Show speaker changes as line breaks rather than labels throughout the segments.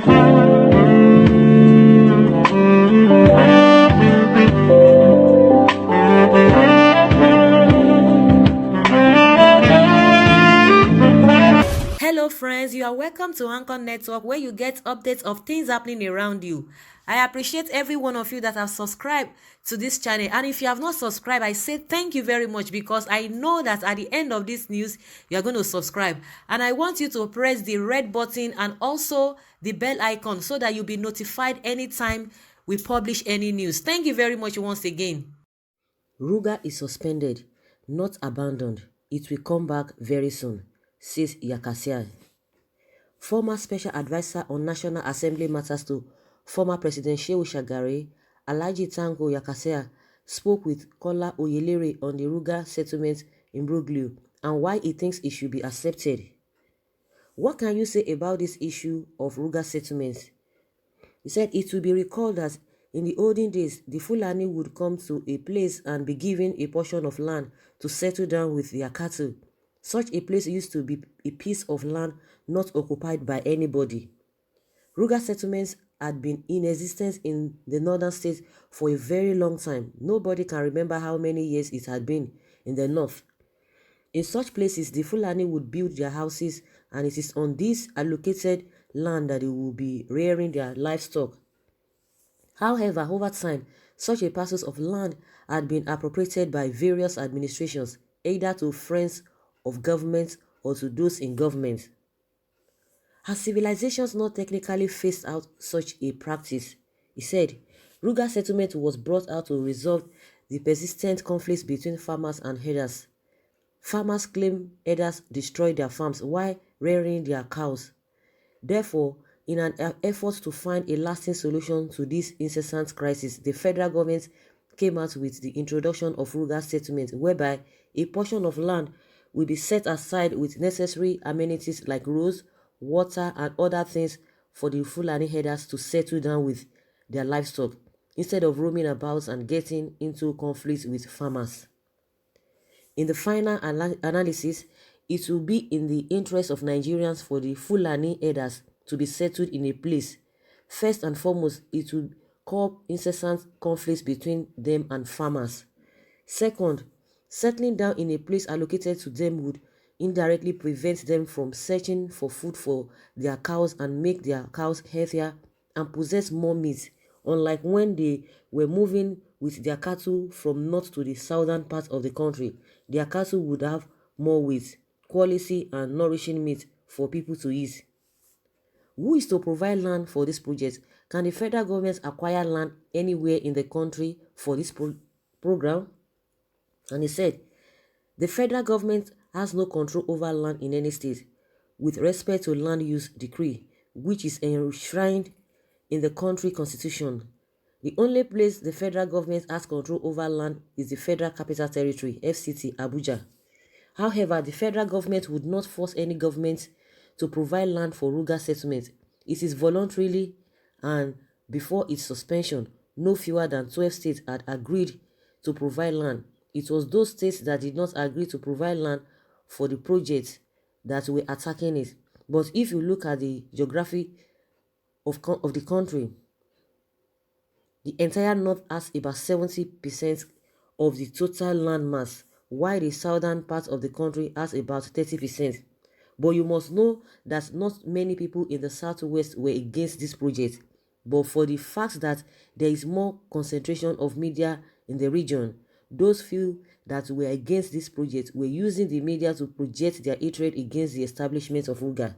Hello, friends. You are welcome to Anchor Network, where you get updates of things happening around you. I appreciate every one of you that have subscribed to this channel. And if you have not subscribed, I say thank you very much, because I know that at the end of this news, you are going to subscribe. And I want you to press the red button and also the bell icon so that you'll be notified anytime we publish any news. Thank you very much once again. Ruga is suspended, not abandoned. It will come back very soon, says Yakassai. Former Special Advisor on National Assembly Matters to former President Shehu Shagari, Alhaji Tanko Yakassai, spoke with Kola Oyelere on the Ruga settlement in Brooklyn and why he thinks it should be accepted. What can you say about this issue of Ruga settlements? He said it will be recalled that in the olden days, the Fulani would come to a place and be given a portion of land to settle down with their cattle. Such a place used to be a piece of land not occupied by anybody. Ruga settlements had been in existence in the northern states for a very long time. Nobody can remember how many years it had been in the north. In such places, the Fulani would build their houses, and it is on this allocated land that they will be rearing their livestock. However, over time, such a parcels of land had been appropriated by various administrations, either to friends of government or to those in government. Has civilizations not technically phased out such a practice? He said, Ruga settlement was brought out to resolve the persistent conflicts between farmers and herders. Farmers claim herders destroyed their farms while rearing their cows. Therefore, in an effort to find a lasting solution to this incessant crisis, the federal government came out with the introduction of Ruga settlement, whereby a portion of land will be set aside with necessary amenities like roads, water, and other things for the Fulani herders to settle down with their livestock, instead of roaming about and getting into conflicts with farmers. In the final analysis, it will be in the interest of Nigerians for the Fulani herders to be settled in a place. First and foremost, it will curb incessant conflicts between them and farmers. Second, settling down in a place allocated to them would indirectly prevent them from searching for food for their cows and make their cows healthier and possess more meat, unlike when they were moving with their cattle from north to the southern part of the country. Their cattle would have more weight, quality, and nourishing meat for people to eat. Who is to provide land for this project? Can the federal government acquire land anywhere in the country for this program? And he said, the federal government has no control over land in any state with respect to land use decree, which is enshrined in the country constitution. The only place the federal government has control over land is the Federal Capital Territory, FCT, Abuja. However, the federal government would not force any government to provide land for Ruga settlement. It is voluntarily, and before its suspension, no fewer than 12 states had agreed to provide land. It was those states that did not agree to provide land for the project that were attacking it. But if you look at the geography of the country, the entire north has about 70% of the total land mass, while the southern part of the country has about 30%. But you must know that not many people in the southwest were against this project. But for the fact that there is more concentration of media in the region, those few that were against this project were using the media to project their hatred against the establishment of Ruga.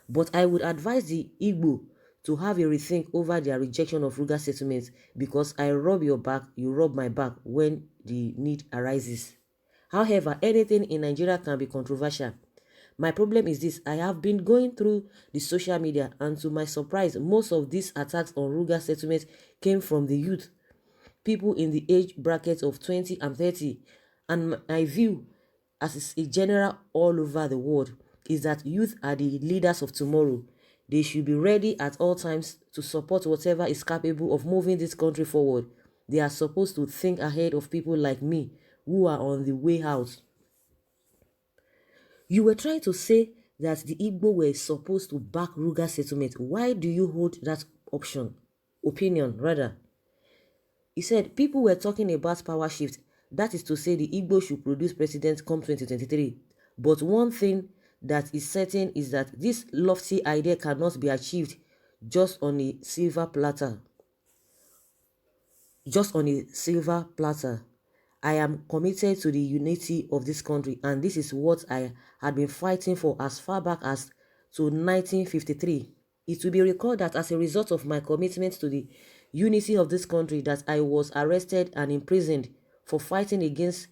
But I would advise the Igbo to have a rethink over their rejection of Ruga settlements, because I rub your back, you rub my back when the need arises. However, anything in Nigeria can be controversial. My problem is this: I have been going through the social media, and to my surprise, most of these attacks on Ruga settlements came from the youth, people in the age bracket of 20 and 30. And my view, as is a general all over the world, is that youth are the leaders of tomorrow. They should be ready at all times to support whatever is capable of moving this country forward. They are supposed to think ahead of people like me who are on the way out. You were trying to say that the Igbo were supposed to back Ruga settlement. Why do you hold that opinion rather? He said people were talking about power shift. That is to say the Igbo should produce president come 2023. But one thing that is certain is that this lofty idea cannot be achieved just on a silver platter. Just on a silver platter. I am committed to the unity of this country, and this is what I had been fighting for as far back as to 1953. It will be recalled that as a result of my commitment to the unity of this country that I was arrested and imprisoned for fighting against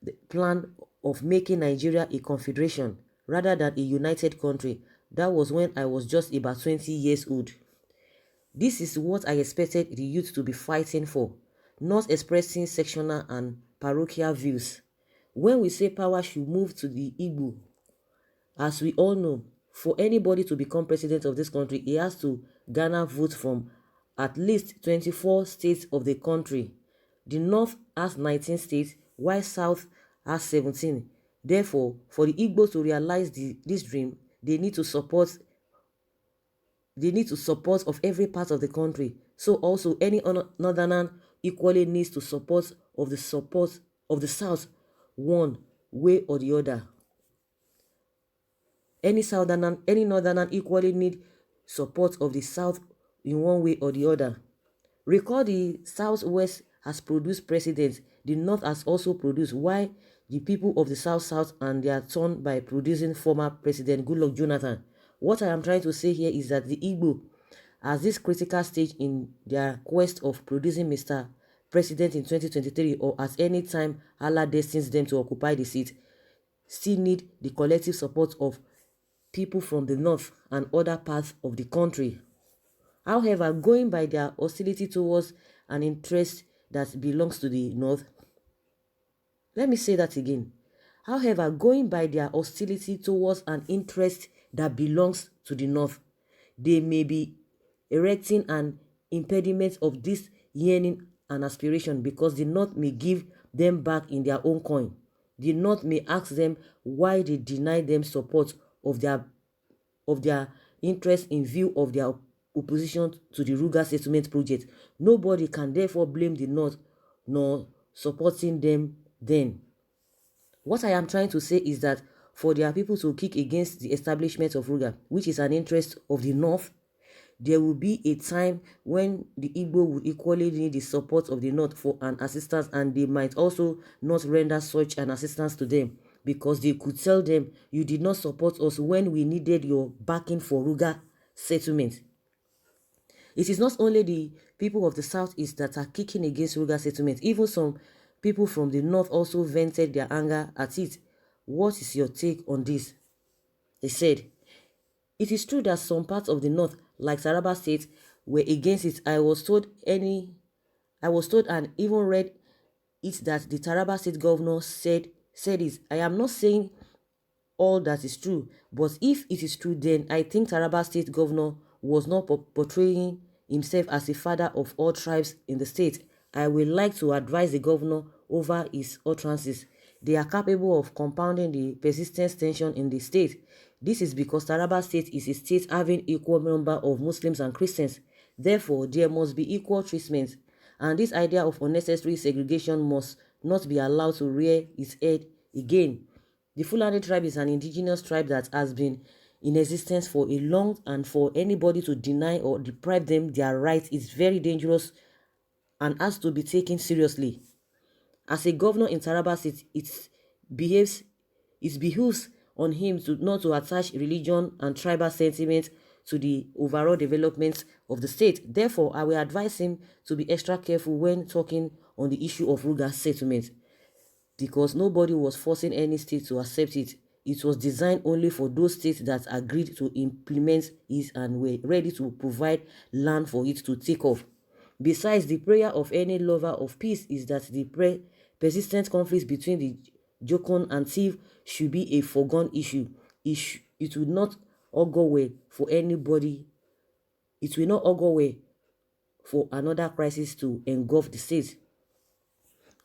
the plan of making Nigeria a confederation rather than a united country. That was when I was just about 20 years old. This is what I expected the youth to be fighting for, not expressing sectional and parochial views. When we say power should move to the Igbo, as we all know, for anybody to become president of this country, he has to garner votes from at least 24 states of the country. The North has 19 states, while South has 17. Therefore, for the Igbos to realize this dream, they need to support of every part of the country. So also any northerner equally needs to support of the South one way or the other. Any northerner equally need support of the South in one way or the other. Recall the Southwest has produced presidents, the North has also produced, why the people of the South and their turn by producing former President Goodluck Jonathan. What I am trying to say here is that the Igbo, at this critical stage in their quest of producing Mr. President in 2023 or at any time Allah destines them to occupy the seat, still need the collective support of people from the North and other parts of the country. However, going by their hostility towards an interest that belongs to the North, let me say that again. However, going by their hostility towards an interest that belongs to the North, they may be erecting an impediment of this yearning and aspiration because the North may give them back in their own coin. The North may ask them why they deny them support of their interest in view of their opposition to the Ruga settlement project. Nobody can therefore blame the North nor supporting them then. What I am trying to say is that for their people to kick against the establishment of Ruga, which is an interest of the North, there will be a time when the Igbo would equally need the support of the North for an assistance, and they might also not render such an assistance to them because they could tell them, you did not support us when we needed your backing for Ruga settlement. It is not only the people of the Southeast that are kicking against Ruga settlement. Even some people from the North also vented their anger at it. What is your take on this? They said, it is true that some parts of the North, like Taraba State, were against it. I was told and even read it that the Taraba State governor said it. I am not saying all that is true, but if it is true, then I think Taraba State governor was not portraying himself as a father of all tribes in the state. I would like to advise the governor over his utterances. They are capable of compounding the persistent tension in the state. This is because Taraba State is a state having equal number of Muslims and Christians. Therefore, there must be equal treatment, and this idea of unnecessary segregation must not be allowed to rear its head again. The Fulani tribe is an indigenous tribe that has been in existence for a long, and for anybody to deny or deprive them their rights is very dangerous and has to be taken seriously. As a governor in Taraba State, it behooves on him not to attach religion and tribal sentiment to the overall development of the state. Therefore, I will advise him to be extra careful when talking on the issue of Ruga settlement, because nobody was forcing any state to accept it. It was designed only for those states that agreed to implement it and were ready to provide land for it to take off. Besides, the prayer of any lover of peace is that the persistent conflicts between the Jokon and Tiv should be a foregone issue. It will not augur well for anybody. It will not augur well for another crisis to engulf the state.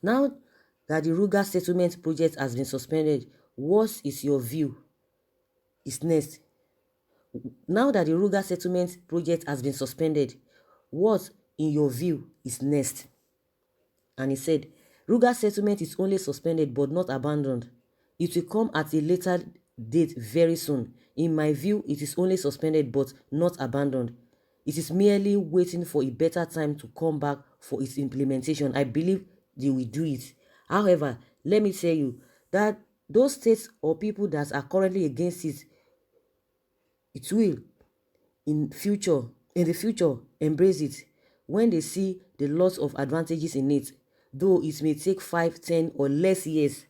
Now that the Ruga settlement project has been suspended, what is your view? is next. Now that the Ruga settlement project has been suspended, what, in your view, is next? And he said, Ruga settlement is only suspended but not abandoned. It will come at a later date very soon. In my view, it is only suspended but not abandoned. It is merely waiting for a better time to come back for its implementation. I believe they will do it. However, let me tell you that those states or people that are currently against it, it will in the future embrace it when they see the lots of advantages in it, though it may take 5, 10, or less years.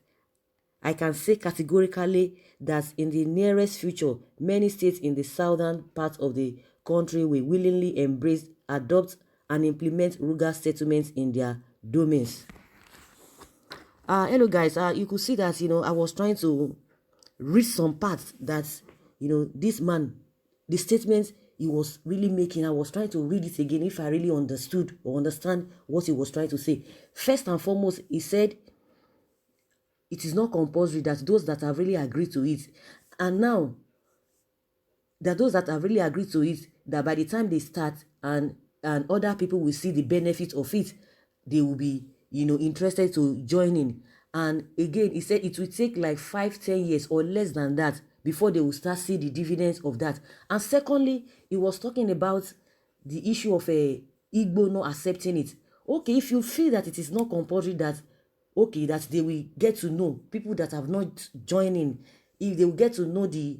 I can say categorically that in the nearest future, many states in the southern part of the country will willingly embrace, adopt, and implement Ruga settlements in their domains. Hello guys, you could see that, I was trying to read some parts that, this man, the statement he was really making, I was trying to read it again if I really understood or understand what he was trying to say. First and foremost, he said it is not compulsory, that those that have really agreed to it, and now that those that have really agreed to it, that by the time they start and other people will see the benefit of it, they will be, interested to join in. And again, he said it will take like 5, 10 years or less than that before they will start see the dividends of that. And secondly, he was talking about the issue of a Igbo not accepting it. Okay, if you feel that it is not compulsory, that okay, that they will get to know people that have not joined in, if they will get to know the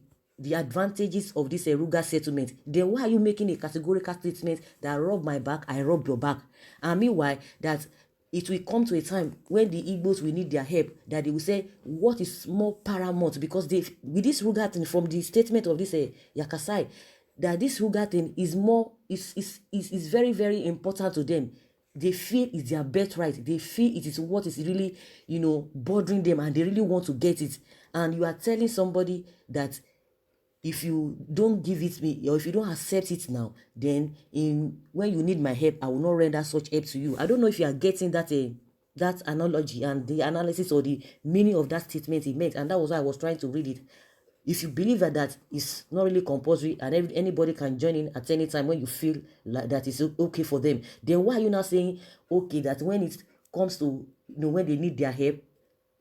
advantages of this Ruga settlement, then why are you making a categorical statement that rub my back, I rub your back? And meanwhile, that it will come to a time when the Igbos will need their help, that they will say what is more paramount, because they, with this Ruga thing, from the statement of this Yakassai, that this Ruga thing is more is very, very important to them. They feel it's their birthright. They feel it is what is really, bothering them, and they really want to get it. And you are telling somebody that if you don't give it me, or if you don't accept it now, then when you need my help, I will not render such help to you. I don't know if you are getting that that analogy and the analysis or the meaning of that statement he made, and that was why I was trying to read it. If you believe that is not really compulsory and anybody can join in at any time when you feel like that is okay for them, then why are you now saying, okay, that when it comes to, when they need their help,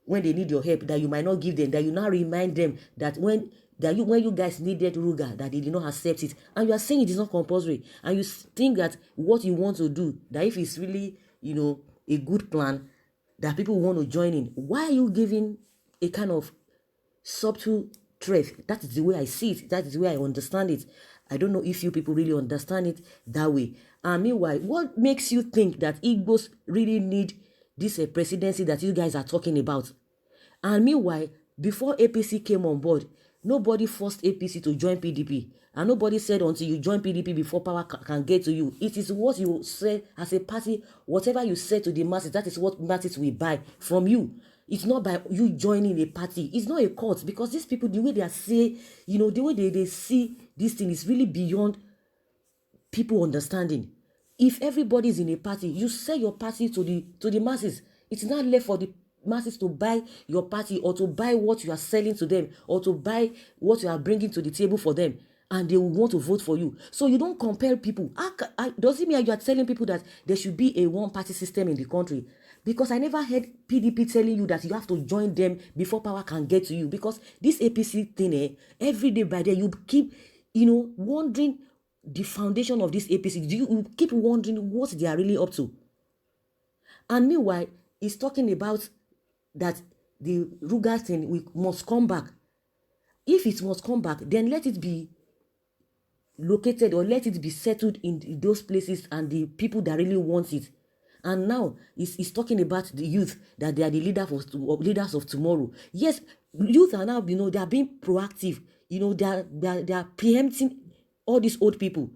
when they need your help, that you might not give them, that you now remind them that when you guys needed Ruga, that they did not accept it, and you are saying it is not compulsory, and you think that what you want to do, that if it's really, a good plan, that people want to join in, why are you giving a kind of subtle threat? That is the way I see it. That is the way I understand it. I don't know if you people really understand it that way. And meanwhile, what makes you think that Igbos really need this presidency that you guys are talking about? And meanwhile, before APC came on board, nobody forced APC to join PDP. And nobody said until you join PDP before power can get to you. It is what you say as a party, whatever you say to the masses, that is what masses will buy from you. It's not by you joining a party. It's not a cult, because these people, the way they say, the way they see this thing is really beyond people understanding. If everybody is in a party, you sell your party to the masses. It's not left for the masses to buy your party, or to buy what you are selling to them, or to buy what you are bringing to the table for them, and they will want to vote for you. So you don't compel people. Does it mean you are telling people that there should be a one-party system in the country? Because I never heard PDP telling you that you have to join them before power can get to you. Because this APC thing, every day by day, you keep, wondering the foundation of this APC. You keep wondering what they are really up to. And meanwhile, he's talking about that the Ruga thing must come back. If it must come back, then let it be located, or let it be settled in those places and the people that really want it. And now he's talking about the youth, that they are the leaders of tomorrow. Yes, youth are now, they are being proactive. They are preempting all these old people.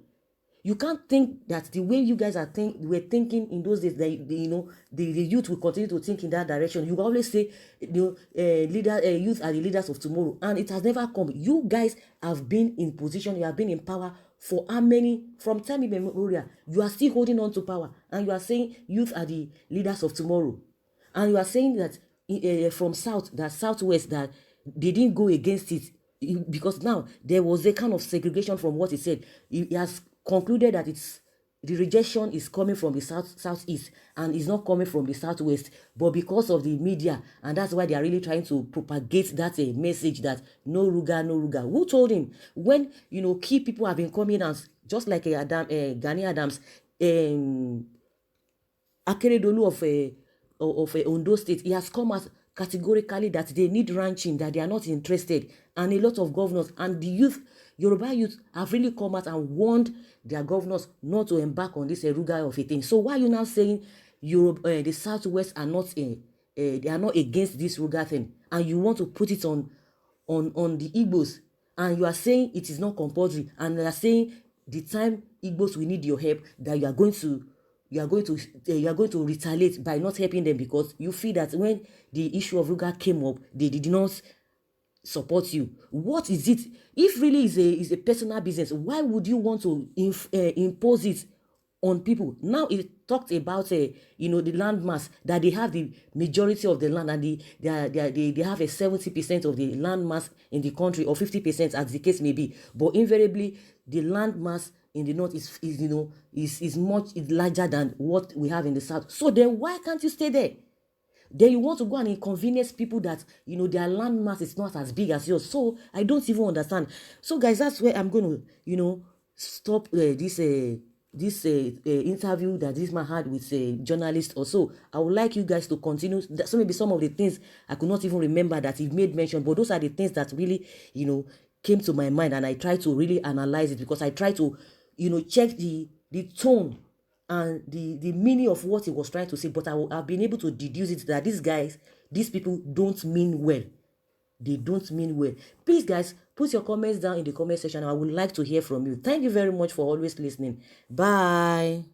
You can't think that the way you guys were thinking in those days, that the youth will continue to think in that direction. You always say youth are the leaders of tomorrow, and it has never come. You guys have been in position, you have been in power for how many, from time immemorial. You are still holding on to power, and you are saying youth are the leaders of tomorrow, and you are saying that from southwest, that they didn't go against it. because now there was a kind of segregation from what he said. He has concluded that it's the rejection is coming from the southeast and is not coming from the southwest, but because of the media, and that's why they are really trying to propagate that message that no Ruga, no Ruga. Who told him? When key people have been coming as just like Gani Adams, Akeredolu of Ondo State, he has come out categorically that they need ranching, that they are not interested, and a lot of governors and the youth, Yoruba youth, have really come out and warned their governors not to embark on this Ruga of a thing. So why are you now saying Europe, the Southwest are not they are not against this Ruga thing, and you want to put it on the Igbos, and you are saying it is not compulsory, and you are saying the time Igbos will need your help, that you are going to retaliate by not helping them because you feel that when the issue of Ruga came up, they did not support you. What is it? If really is a personal business, why would you want to impose it on people? Now it talked about the land mass, that they have the majority of the land, and they have a 70% of the land mass in the country, or 50% as the case may be. But invariably, the land mass in the north is much larger than what we have in the south. So then why can't you stay there? Then you want to go and inconvenience people that their land mass is not as big as yours. So I don't even understand. So guys, that's where I'm going to stop this interview that this man had with a journalist. Also, I would like you guys to continue. So maybe some of the things I could not even remember that he made mention, but those are the things that really came to my mind, and I try to really analyze it, because I try to check the tone and the meaning of what he was trying to say. But I've been able to deduce it that these people don't mean well. They don't mean well. Please, guys, put your comments down in the comment section. I would like to hear from you. Thank you very much for always listening. Bye.